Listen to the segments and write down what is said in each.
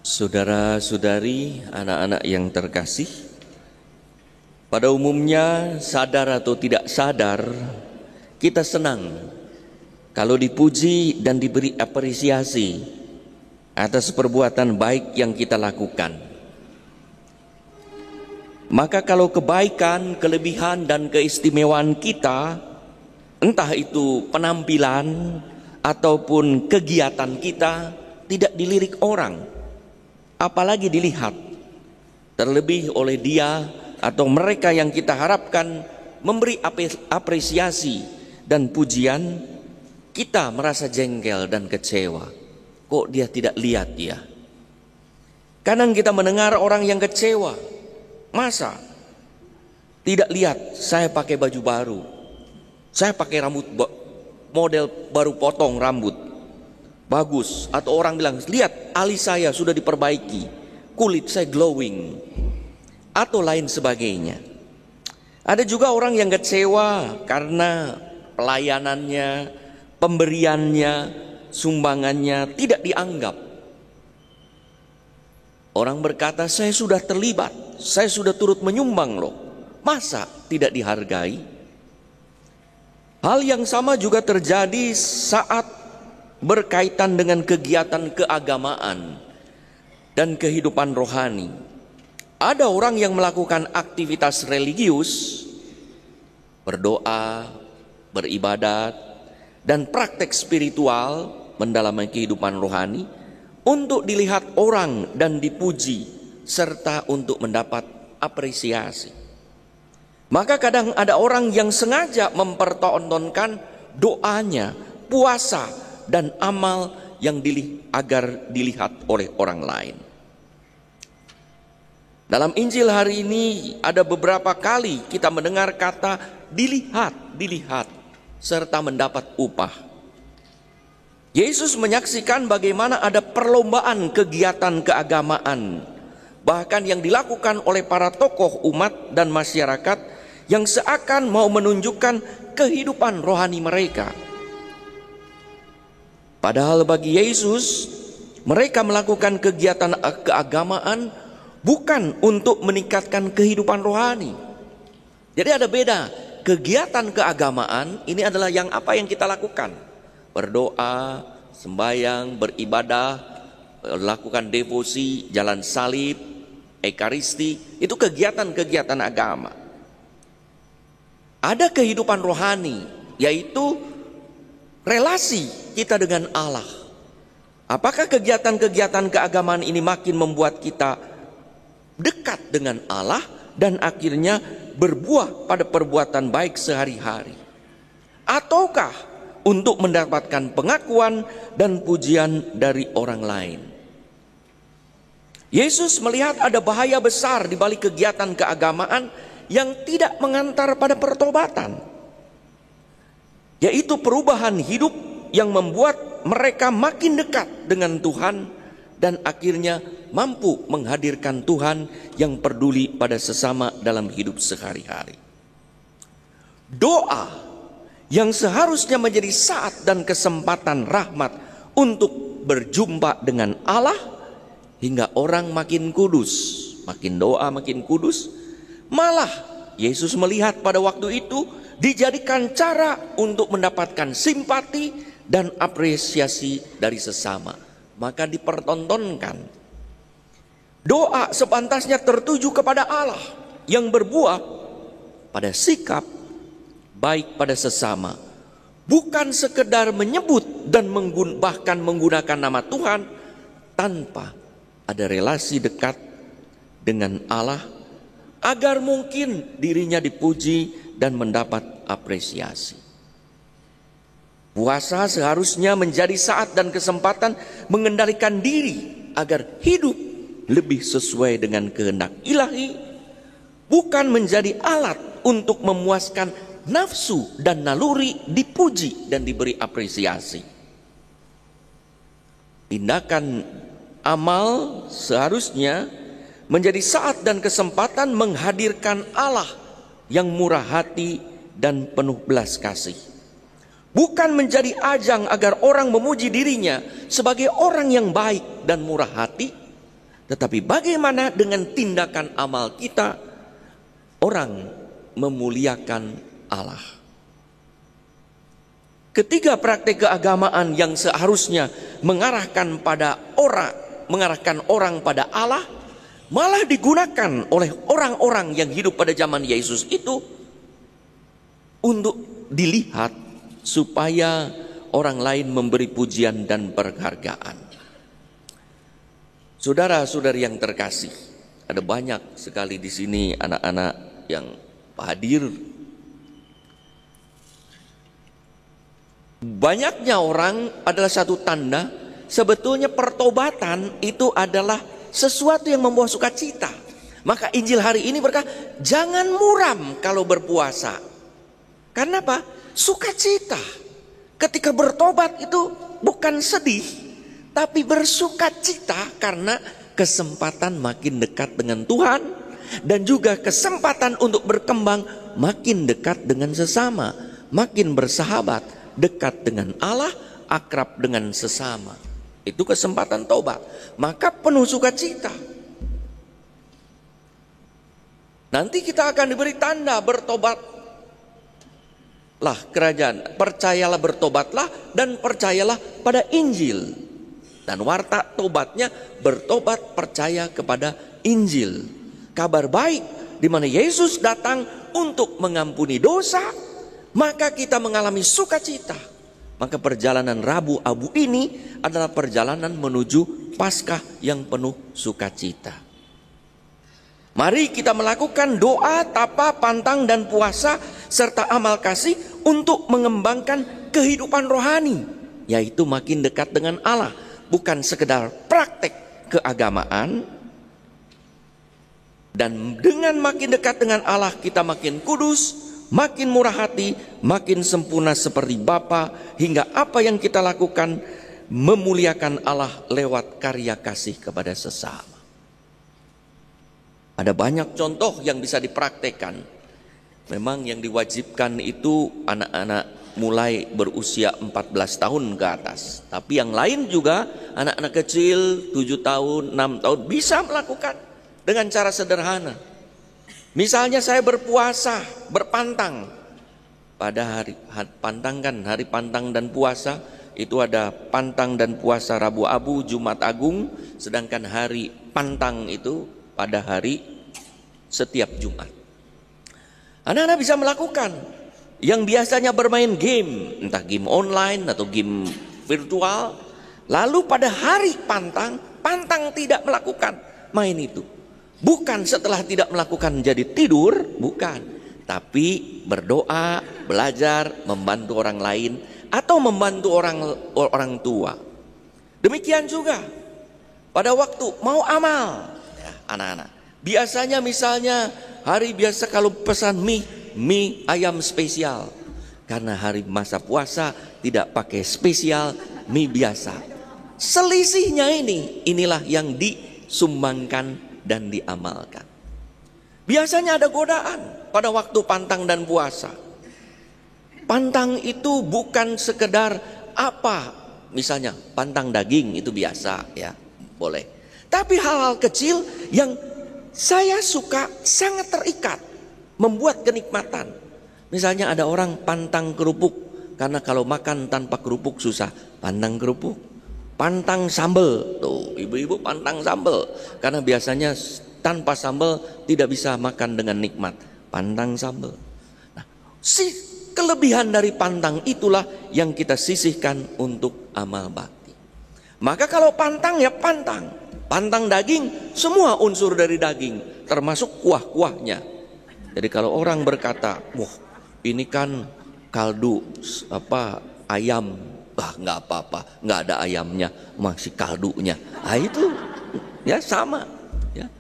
Saudara-saudari, anak-anak yang terkasih, pada umumnya sadar atau tidak sadar, kita senang kalau dipuji dan diberi apresiasi atas perbuatan baik yang kita lakukan. Maka kalau kebaikan, kelebihan dan keistimewaan kita, entah itu penampilan ataupun kegiatan kita, tidak dilirik orang, apalagi dilihat, terlebih oleh dia atau mereka yang kita harapkan memberi apresiasi dan pujian, kita merasa jengkel dan kecewa. Kok dia tidak lihat ya? Kadang kita mendengar orang yang kecewa, masa tidak lihat saya pakai baju baru, saya pakai rambut model baru potong rambut, bagus. Atau orang bilang, lihat alis saya sudah diperbaiki, kulit saya glowing, atau lain sebagainya. Ada juga orang yang kecewa karena pelayanannya, pemberiannya, sumbangannya tidak dianggap. Orang berkata, saya sudah terlibat, saya sudah turut menyumbang loh, masa tidak dihargai? Hal yang sama juga terjadi saat berkaitan dengan kegiatan keagamaan dan kehidupan rohani. Ada orang yang melakukan aktivitas religius, berdoa, beribadat, dan praktek spiritual mendalami kehidupan rohani untuk dilihat orang dan dipuji, serta untuk mendapat apresiasi. Maka kadang ada orang yang sengaja mempertontonkan doanya, puasa, dan amal yang agar dilihat oleh orang lain. Dalam Injil hari ini ada beberapa kali kita mendengar kata dilihat, serta mendapat upah. Yesus menyaksikan bagaimana ada perlombaan kegiatan keagamaan, bahkan yang dilakukan oleh para tokoh umat dan masyarakat yang seakan mau menunjukkan kehidupan rohani mereka. Padahal bagi Yesus, mereka melakukan kegiatan keagamaan bukan untuk meningkatkan kehidupan rohani. Jadi ada beda. Kegiatan keagamaan ini adalah yang apa yang kita lakukan. Berdoa, sembahyang, beribadah, lakukan devosi, jalan salib, ekaristi. Itu kegiatan-kegiatan agama. Ada kehidupan rohani, yaitu relasi kita dengan Allah. Apakah kegiatan-kegiatan keagamaan ini makin membuat kita dekat dengan Allah dan akhirnya berbuah pada perbuatan baik sehari-hari? Ataukah untuk mendapatkan pengakuan dan pujian dari orang lain? Yesus melihat ada bahaya besar di balik kegiatan keagamaan yang tidak mengantar pada pertobatan, yaitu perubahan hidup yang membuat mereka makin dekat dengan Tuhan dan akhirnya mampu menghadirkan Tuhan yang peduli pada sesama dalam hidup sehari-hari. Doa yang seharusnya menjadi saat dan kesempatan rahmat untuk berjumpa dengan Allah hingga orang makin kudus, makin doa makin kudus, malah Yesus melihat pada waktu itu dijadikan cara untuk mendapatkan simpati dan apresiasi dari sesama. Maka dipertontonkan. Doa sepantasnya tertuju kepada Allah yang berbuah pada sikap baik pada sesama, bukan sekedar menyebut dan bahkan menggunakan nama Tuhan tanpa ada relasi dekat dengan Allah, agar mungkin dirinya dipuji dan mendapat apresiasi. Puasa seharusnya menjadi saat dan kesempatan mengendalikan diri agar hidup lebih sesuai dengan kehendak ilahi, bukan menjadi alat untuk memuaskan nafsu dan naluri dipuji dan diberi apresiasi. Tindakan amal seharusnya menjadi saat dan kesempatan menghadirkan Allah yang murah hati dan penuh belas kasih. Bukan menjadi ajang agar orang memuji dirinya sebagai orang yang baik dan murah hati, Tetapi bagaimana dengan tindakan amal kita? Orang memuliakan Allah. Ketiga praktek keagamaan yang seharusnya mengarahkan orang pada Allah, malah digunakan oleh orang-orang yang hidup pada zaman Yesus itu untuk dilihat supaya orang lain memberi pujian dan penghargaan. Saudara-saudari yang terkasih, ada banyak sekali di sini anak-anak yang hadir. Banyaknya orang adalah satu tanda sebetulnya pertobatan itu adalah sesuatu yang membawa sukacita. Maka Injil hari ini berkata, jangan muram kalau berpuasa. Karena apa? Sukacita. Ketika bertobat itu bukan sedih, tapi bersukacita karena kesempatan makin dekat dengan Tuhan, dan juga kesempatan untuk berkembang makin dekat dengan sesama, makin bersahabat, dekat dengan Allah, akrab dengan sesama. Itu kesempatan tobat. Maka penuh sukacita. Nanti kita akan diberi tanda bertobat. Kerajaan, percayalah, bertobatlah dan percayalah pada Injil. Dan warta tobatnya bertobat, percaya kepada Injil. Kabar baik di mana Yesus datang untuk mengampuni dosa, maka kita mengalami sukacita. Maka perjalanan Rabu Abu ini adalah perjalanan menuju Paskah yang penuh sukacita. Mari kita melakukan doa, tapa, pantang, dan puasa serta amal kasih untuk mengembangkan kehidupan rohani, yaitu makin dekat dengan Allah. Bukan sekedar praktek keagamaan. Dan dengan makin dekat dengan Allah kita makin kudus, makin murah hati, makin sempurna seperti Bapa, hingga apa yang kita lakukan memuliakan Allah lewat karya kasih kepada sesama. Ada banyak contoh yang bisa dipraktekkan. Memang yang diwajibkan itu anak-anak mulai berusia 14 tahun ke atas. Tapi yang lain juga anak-anak kecil 7 tahun, 6 tahun bisa melakukan dengan cara sederhana. Misalnya saya berpuasa, berpantang. Pada hari pantang kan, hari pantang dan puasa itu ada pantang dan puasa Rabu Abu, Jumat Agung. Sedangkan hari pantang itu pada hari setiap Jumat. Anak-anak bisa melakukan yang biasanya bermain game, entah game online atau game virtual. Lalu pada hari pantang tidak melakukan main itu. Bukan setelah tidak melakukan jadi tidur, bukan. Tapi berdoa, belajar, membantu orang lain, atau membantu orang tua. Demikian juga pada waktu mau amal, ya, anak-anak. Biasanya misalnya hari biasa kalau pesan mie ayam spesial. Karena hari masa puasa tidak pakai spesial, mie biasa. Selisihnya inilah yang disumbangkan dan diamalkan. Biasanya ada godaan pada waktu pantang dan puasa. Pantang itu bukan sekedar apa, misalnya pantang daging itu biasa ya, boleh. Tapi hal-hal kecil yang saya suka sangat terikat, membuat kenikmatan. Misalnya ada orang pantang kerupuk, karena kalau makan tanpa kerupuk susah. Pantang kerupuk, pantang sambal. Tuh, ibu-ibu pantang sambal, karena biasanya tanpa sambal tidak bisa makan dengan nikmat. Pantang sambal. Nah, kelebihan dari pantang itulah yang kita sisihkan untuk amal bakti. Maka kalau pantang ya pantang. Pantang daging, semua unsur dari daging, termasuk kuah-kuahnya. Jadi kalau orang berkata, wah ini kan kaldu ayam, nggak apa-apa, nggak ada ayamnya, masih kaldunya. Nah itu ya sama. Ya.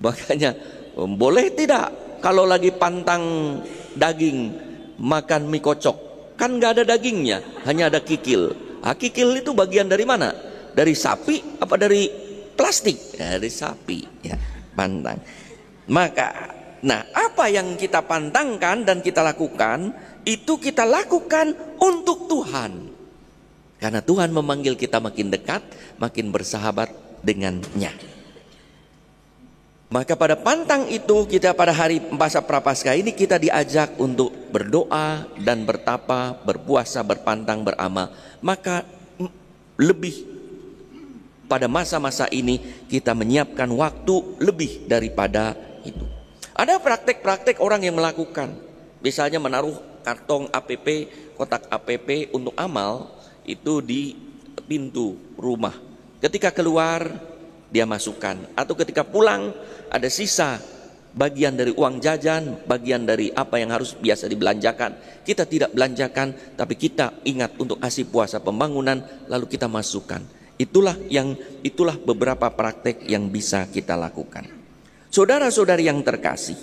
Makanya boleh tidak kalau lagi pantang daging makan mie kocok, kan nggak ada dagingnya, hanya ada kikil. Nah, kikil itu bagian dari mana? Dari sapi apa dari plastik? Ya, dari sapi. Ya, pantang. Maka, nah apa yang kita pantangkan dan kita lakukan, itu kita lakukan untuk Tuhan. Karena Tuhan memanggil kita makin dekat, makin bersahabat dengannya. Maka pada pantang itu kita pada hari masa Prapaskah ini kita diajak untuk berdoa dan bertapa, berpuasa, berpantang, beramal. Maka lebih pada masa-masa ini kita menyiapkan waktu lebih daripada itu. Ada praktek-praktek orang yang melakukan, misalnya menaruh karton APP, kotak APP untuk amal itu di pintu rumah. Ketika keluar dia masukkan, atau ketika pulang ada sisa bagian dari uang jajan, bagian dari apa yang harus biasa dibelanjakan, kita tidak belanjakan, tapi kita ingat untuk kasih puasa pembangunan, lalu kita masukkan. Itulah beberapa praktek yang bisa kita lakukan. Saudara-saudari yang terkasih,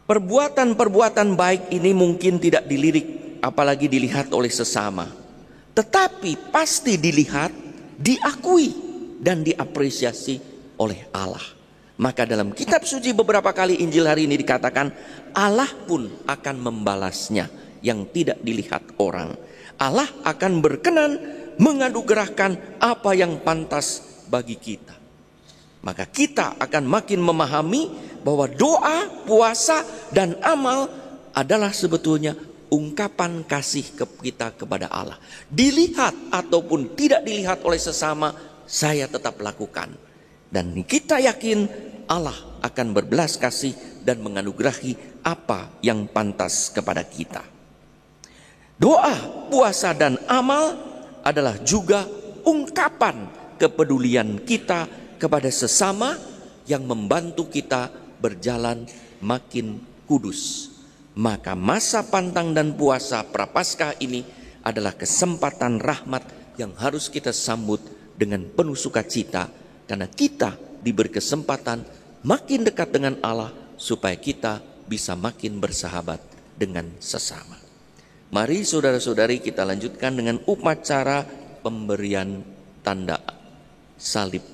perbuatan-perbuatan baik ini mungkin tidak dilirik, apalagi dilihat oleh sesama, tetapi pasti dilihat, diakui, dan diapresiasi oleh Allah. Maka dalam kitab suci beberapa kali Injil hari ini dikatakan Allah pun akan membalasnya yang tidak dilihat orang. Allah akan berkenan menganugerahkan apa yang pantas bagi kita. Maka kita akan makin memahami bahwa doa, puasa, dan amal adalah sebetulnya ungkapan kasih kita kepada Allah. Dilihat ataupun tidak dilihat oleh sesama, saya tetap lakukan. Dan kita yakin Allah akan berbelas kasih dan menganugerahi apa yang pantas kepada kita. Doa, puasa, dan amal adalah juga ungkapan kepedulian kita kepada sesama yang membantu kita berjalan makin kudus. Maka masa pantang dan puasa Prapaskah ini adalah kesempatan rahmat yang harus kita sambut dengan penuh sukacita, karena kita diberi kesempatan makin dekat dengan Allah supaya kita bisa makin bersahabat dengan sesama. Mari saudara-saudari kita lanjutkan dengan upacara pemberian tanda salib.